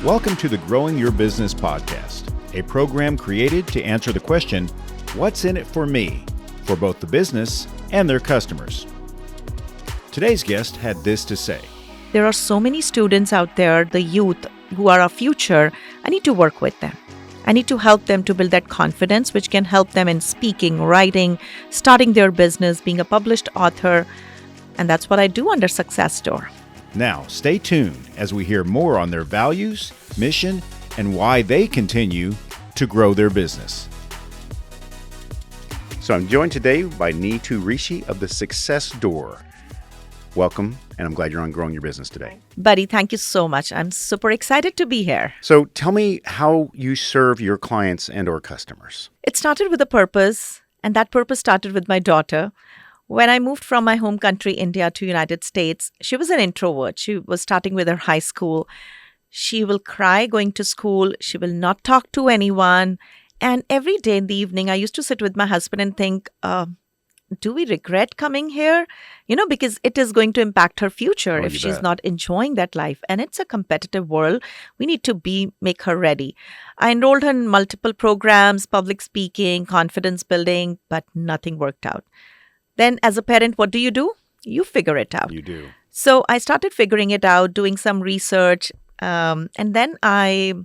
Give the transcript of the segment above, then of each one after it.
Welcome to the Growing Your Business podcast, a program created to answer the question, what's in it for me, for both the business and their customers. Today's guest had this to say. There are so many students out there, the youth, who are our future. I need to work with them. I need to help them to build that confidence, which can help them in speaking, writing, starting their business, being a published author. And that's what I do under Success Door. Now, stay tuned as we hear more on their values, mission, and why they continue to grow their business. So I'm joined today by Neetu Rishi of the Success Door. Welcome, and I'm glad you're on Growing Your Business today. Buddy, thank you so much. I'm super excited to be here. So tell me how you serve your clients and or customers. It started with a purpose, and that purpose started with my daughter. When I moved from my home country, India, to United States, she was an introvert. She was starting with her high school. She will cry going to school. She will not talk to anyone. And every day in the evening, I used to sit with my husband and think, do we regret coming here? Because it is going to impact her future if she's not enjoying that life. And it's a competitive world. We need to make her ready. I enrolled her in multiple programs, public speaking, confidence building, but nothing worked out. Then as a parent, what do? You figure it out. You do. So I started figuring it out, doing some research. And then I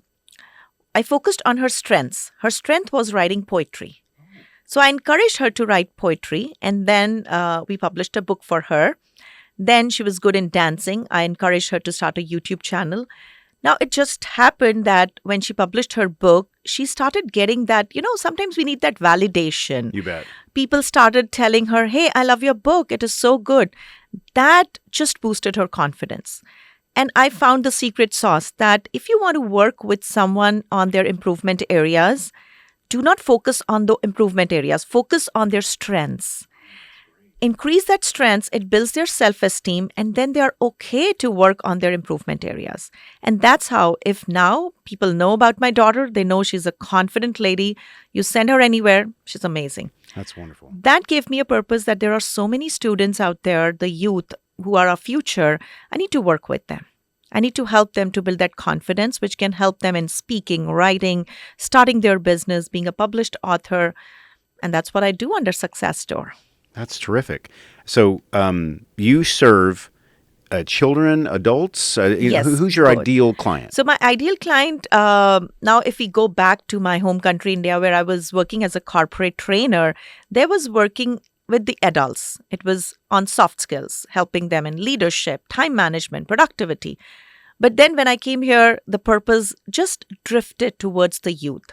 focused on her strengths. Her strength was writing poetry. So I encouraged her to write poetry. And then we published a book for her. Then she was good in dancing. I encouraged her to start a YouTube channel. Now, it just happened that when she published her book, she started getting that, sometimes we need that validation. You bet. People started telling her, hey, I love your book. It is so good. That just boosted her confidence. And I found the secret sauce that if you want to work with someone on their improvement areas, do not focus on the improvement areas. Focus on their strengths. Increase that strengths, it builds their self-esteem, and then they are okay to work on their improvement areas. And that's how, if now people know about my daughter, they know she's a confident lady. You send her anywhere, she's amazing. That's wonderful. That gave me a purpose that there are so many students out there, the youth, who are our future. I need to work with them. I need to help them to build that confidence, which can help them in speaking, writing, starting their business, being a published author. And that's what I do under Success Door. That's terrific. So you serve children, adults? Yes. Who's your ideal client? So my ideal client, now if we go back to my home country, India, where I was working as a corporate trainer, they was working with the adults. It was on soft skills, helping them in leadership, time management, productivity. But then when I came here, the purpose just drifted towards the youth.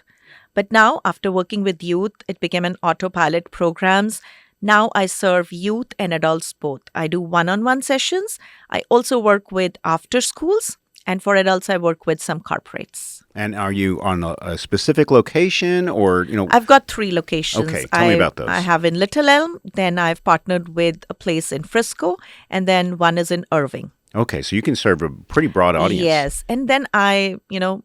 But now, after working with youth, it became an autopilot programs. Now I serve youth and adults both. I do one-on-one sessions. I also work with after schools. And for adults, I work with some corporates. And are you on a specific location or, I've got 3 locations. Okay, tell me about those. I have in Little Elm, then I've partnered with a place in Frisco, and then one is in Irving. Okay, so you can serve a pretty broad audience. Yes. And then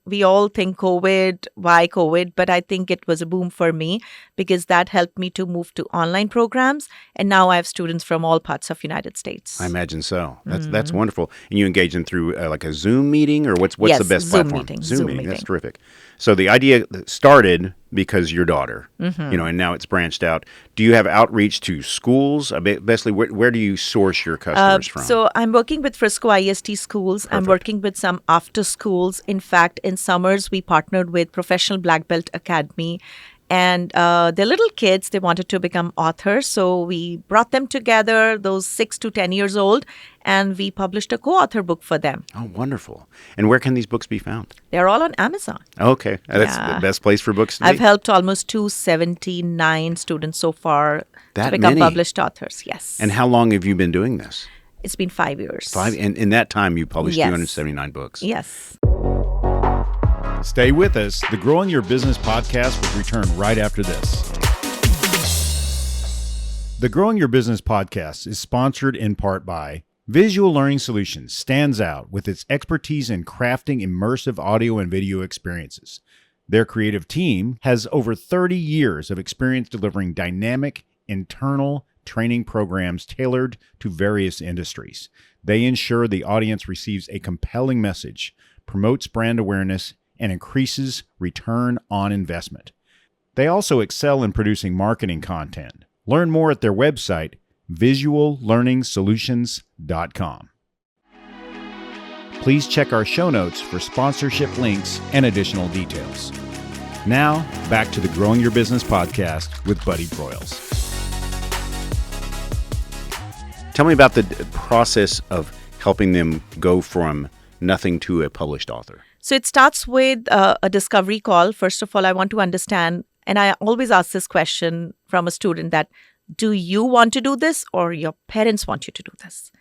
we all think COVID, why COVID? But I think it was a boom for me because that helped me to move to online programs. And now I have students from all parts of United States. I imagine so. That's wonderful. And you engage them through like a Zoom meeting or what's yes, the best Zoom platform? Meeting. Zoom meeting. That's terrific. So the idea started because your daughter, and now it's branched out. Do you have outreach to schools? Basically, where do you source your customers from? So I'm working with Frisco IST schools. Perfect. I'm working with some after schools. In fact, in summers, we partnered with Professional Black Belt Academy. And they're little kids. They wanted to become authors. So we brought them together, those 6 to 10 years old, and we published a co-author book for them. Oh, wonderful. And where can these books be found? They're all on Amazon. Okay. That's the best place for books to be? I've helped almost 279 students so far to become published authors. Yes. And how long have you been doing this? It's been 5 years. And in that time, you published 279 books. Yes. Stay with us. The Growing Your Business podcast will return right after this. The Growing Your Business podcast is sponsored in part by Visual Learning Solutions. Stands out with its expertise in crafting immersive audio and video experiences. Their creative team has over 30 years of experience delivering dynamic, internal training programs tailored to various industries. They ensure the audience receives a compelling message, promotes brand awareness and increases return on investment. They also excel in producing marketing content. Learn more at their website, visuallearningsolutions.com. Please check our show notes for sponsorship links and additional details. Now, back to the Growing Your Business podcast with Buddy Broyles. Tell me about the process of helping them go from nothing to a published author. So it starts with a discovery call. First of all, I want to understand, and I always ask this question from a student that, do you want to do this or your parents want you to do this?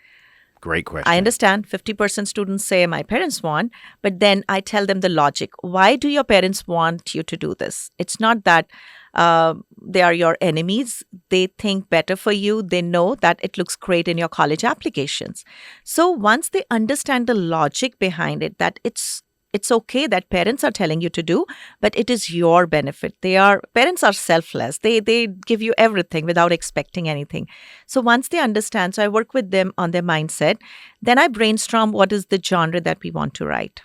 Great question. I understand 50% students say my parents want, but then I tell them the logic. Why do your parents want you to do this? It's not that they are your enemies. They think better for you. They know that it looks great in your college applications. So once they understand the logic behind it, that it's okay that parents are telling you to do, but it is your benefit. Parents are selfless. They give you everything without expecting anything. So once they understand, so I work with them on their mindset. Then I brainstorm what is the genre that we want to write.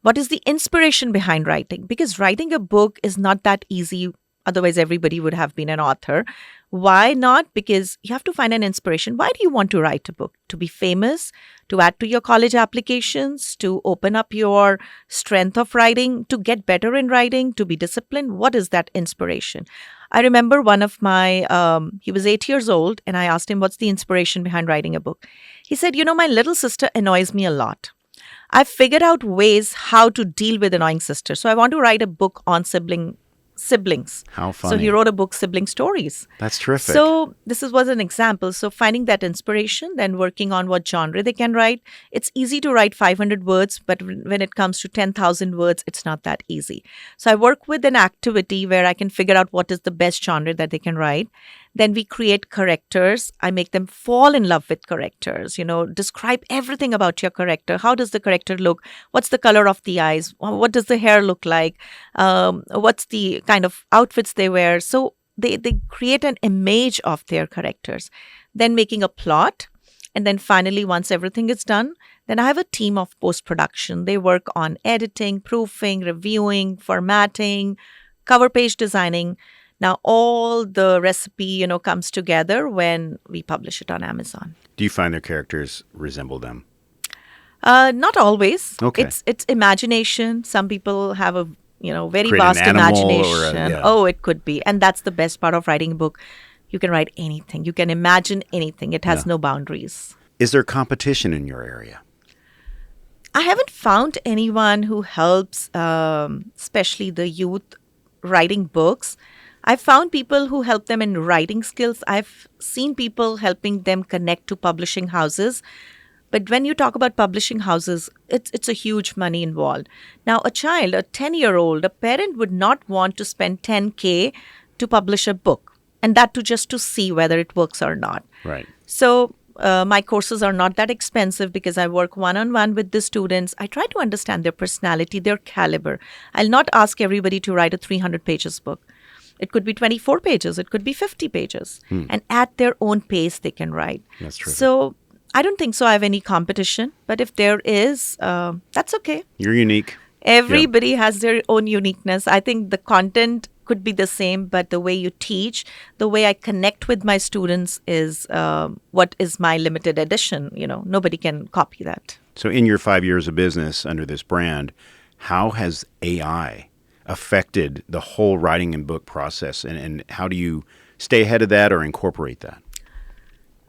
What is the inspiration behind writing? Because writing a book is not that easy. Otherwise, everybody would have been an author. Why not? Because you have to find an inspiration. Why do you want to write a book? To be famous, to add to your college applications, to open up your strength of writing, to get better in writing, to be disciplined. What is that inspiration? I remember one of my, he was 8 years old, and I asked him, what's the inspiration behind writing a book? He said, my little sister annoys me a lot. I've figured out ways how to deal with annoying sister. So I want to write a book on siblings. How funny. So he wrote a book, Sibling Stories. That's terrific. So was an example. So finding that inspiration, then working on what genre they can write. It's easy to write 500 words, but when it comes to 10,000 words, it's not that easy. So I work with an activity where I can figure out what is the best genre that they can write. Then we create characters. I make them fall in love with characters. Describe everything about your character. How does the character look? What's the color of the eyes? What does the hair look like? What's the kind of outfits they wear? So they create an image of their characters. Then making a plot. And then finally, once everything is done, then I have a team of post-production. They work on editing, proofing, reviewing, formatting, cover page designing. Now, all the recipe, comes together when we publish it on Amazon. Do you find their characters resemble them? Not always. Okay. It's imagination. Some people have a, very Create vast an animal imagination. Oh, it could be. And that's the best part of writing a book. You can write anything. You can imagine anything. It has no boundaries. Is there competition in your area? I haven't found anyone who helps, especially the youth, writing books. I've found people who help them in writing skills. I've seen people helping them connect to publishing houses. But when you talk about publishing houses, it's a huge money involved. Now, a child, a 10-year-old, a parent would not want to spend $10,000 to publish a book, and that just to see whether it works or not. Right. So my courses are not that expensive because I work one-on-one with the students. I try to understand their personality, their caliber. I'll not ask everybody to write a 300 pages book. It could be 24 pages. It could be 50 pages. And at their own pace, they can write. That's true. So I don't think so I have any competition. But if there is, that's okay. You're unique. Everybody has their own uniqueness. I think the content could be the same, but the way you teach, the way I connect with my students is what is my limited edition. Nobody can copy that. So in your 5 years of business under this brand, how has AI affected the whole writing and book process, and how do you stay ahead of that or incorporate that?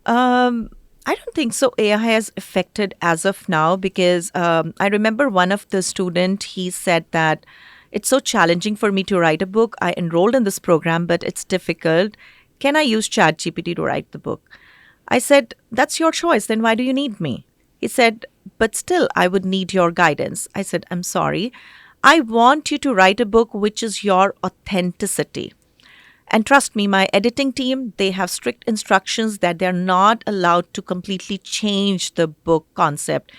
I don't think so. AI has affected as of now because I remember one of the student, he said that it's so challenging for me to write a book. I enrolled in this program, but it's difficult. Can I use ChatGPT to write the book? I said, that's your choice. Then why do you need me? He said, but still, I would need your guidance. I said, I'm sorry. I want you to write a book which is your authenticity. And trust me, my editing team, they have strict instructions that they're not allowed to completely change the book concept.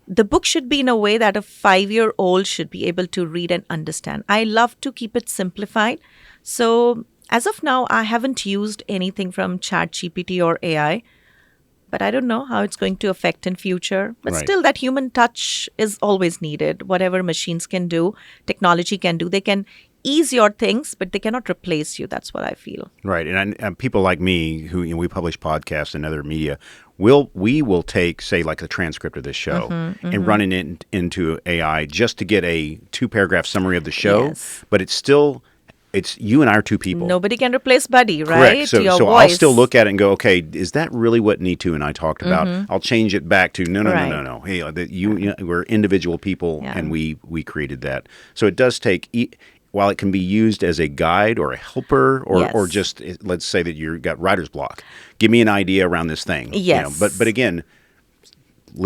The book should be in a way that a 5-year-old should be able to read and understand. I love to keep it simplified. So as of now, I haven't used anything from ChatGPT or AI. but I don't know how it's going to affect in future. But Right. still, that human touch is always needed. Whatever machines can do, technology can do, they can ease your things, but they cannot replace you. That's what I feel. Right, and people like me who we publish podcasts and other media, we will take, say, like a transcript of this show and run it into AI just to get a 2-paragraph summary of the show. Yes. But it's you and I are two people. Nobody can replace Buddy, right? Correct. So, Your so voice. I'll still look at it and go, okay, is that really what Neetu and I talked about? I'll change it back to no. Hey, we're individual people, Yeah. and we created that. So it does take. While it can be used as a guide or a helper, or Yes. just let's say that you've got writer's block, give me an idea around this thing. Yes. But again,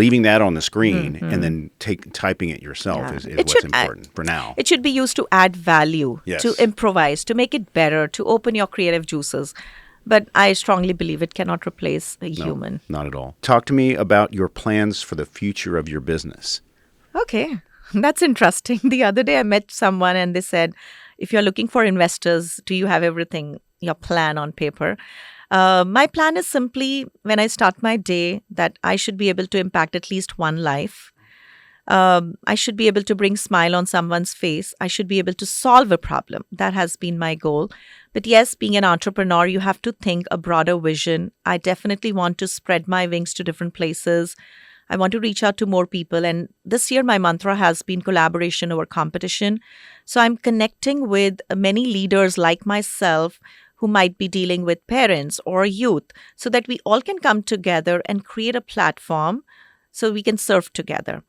leaving that on the screen and then typing it yourself Yeah. is It what's should important for now. It should be used to add value, Yes. to improvise, to make it better, to open your creative juices. But I strongly believe it cannot replace a human. Not at all. Talk to me about your plans for the future of your business. Okay, that's interesting. The other day I met someone and they said, if you're looking for investors, do you have everything, your plan on paper? My plan is simply when I start my day that I should be able to impact at least one life. I should be able to bring smile on someone's face. I should be able to solve a problem. That has been my goal. But yes, being an entrepreneur, you have to think a broader vision. I definitely want to spread my wings to different places. I want to reach out to more people. And this year, my mantra has been collaboration over competition. So I'm connecting with many leaders like myself who might be dealing with parents or youth so that we all can come together and create a platform so we can serve together.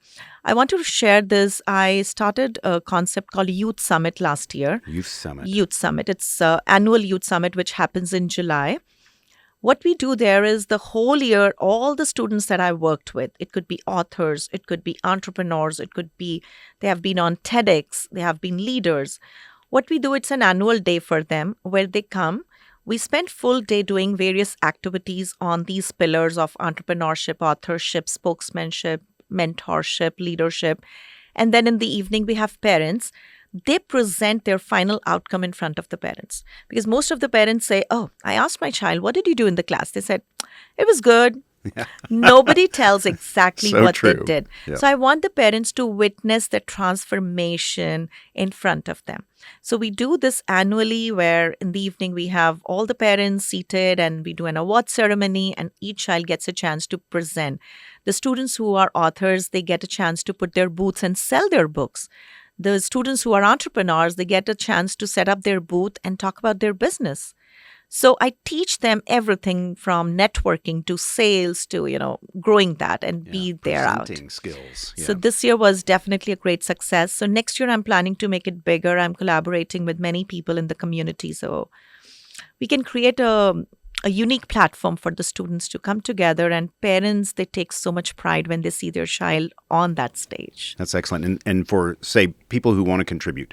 I want to share this. I started a concept called Youth Summit last year. Youth Summit. Youth Summit. It's an annual Youth Summit which happens in July. What we do there is the whole year, all the students that I worked with, it could be authors, it could be entrepreneurs, it could be, they have been on TEDx, they have been leaders. What we do, it's an annual day for them where they come. We spend full day doing various activities on these pillars of entrepreneurship, authorship, spokesmanship, mentorship, leadership. And then in the evening, we have parents. They present their final outcome in front of the parents. Because most of the parents say, oh, I asked my child, what did you do in the class? They said, it was good. Nobody tells exactly So what true. they did. Yeah. So I want the parents to witness the transformation in front of them. So we do this annually where in the evening we have all the parents seated and we do an award ceremony and each child gets a chance to present. The students who are authors, they get a chance to put their booths and sell their books. The students who are entrepreneurs, they get a chance to set up their booth and talk about their business. So I teach them everything from networking to sales to, growing that and be there out. Presenting skills. Yeah. So this year was definitely a great success. So next year I'm planning to make it bigger. I'm collaborating with many people in the community. So we can create a unique platform for the students to come together, and parents, they take so much pride when they see their child on that stage. That's excellent. And for, say, people who want to contribute,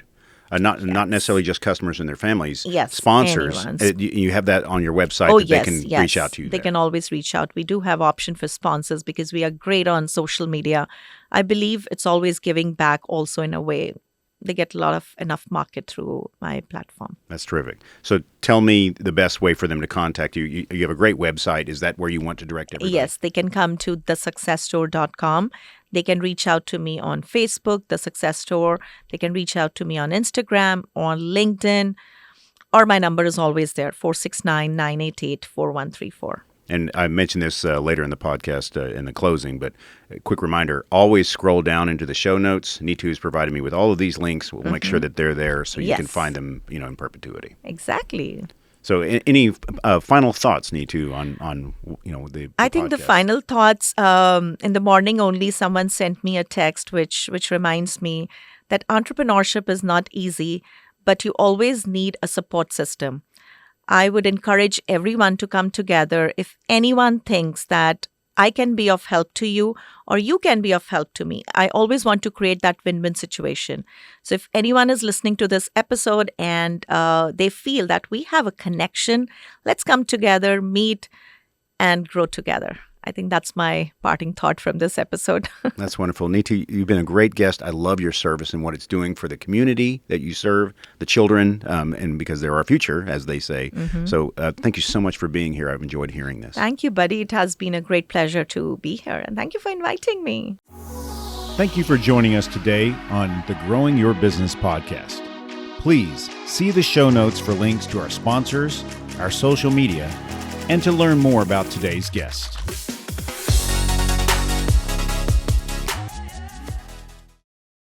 not necessarily just customers and their families, Yes, sponsors, anyone's. you have that on your website Oh, that yes, they can yes. reach out to you They there. can always reach out. We do have option for sponsors because we are great on social media. I believe it's always giving back also in a way. They get enough market through my platform. That's terrific. So tell me the best way for them to contact you. You have a great website. Is that where you want to direct everybody? Yes, they can come to thesuccessstore.com. They can reach out to me on Facebook, The Success Store. They can reach out to me on Instagram, on LinkedIn, or my number is always there, 469-988-4134. And I mentioned this later in the podcast in the closing, but a quick reminder, always scroll down into the show notes. Neetu has provided me with all of these links. We'll make sure that they're there so you can Yes. find them, in perpetuity. Exactly. So any final thoughts, Neetu, on the I think the podcast? final thoughts, in the morning only, someone sent me a text which reminds me that entrepreneurship is not easy, but you always need a support system. I would encourage everyone to come together. If anyone thinks that I can be of help to you or you can be of help to me, I always want to create that win-win situation. So if anyone is listening to this episode and they feel that we have a connection, let's come together, meet, and grow together. I think that's my parting thought from this episode. That's wonderful. Neetu, you've been a great guest. I love your service and what it's doing for the community that you serve, the children, and because they're our future, as they say. So thank you so much for being here. I've enjoyed hearing this. Thank you, buddy. It has been a great pleasure to be here. And thank you for inviting me. Thank you for joining us today on the Growing Your Business podcast. Please see the show notes for links to our sponsors, our social media, and to learn more about today's guest.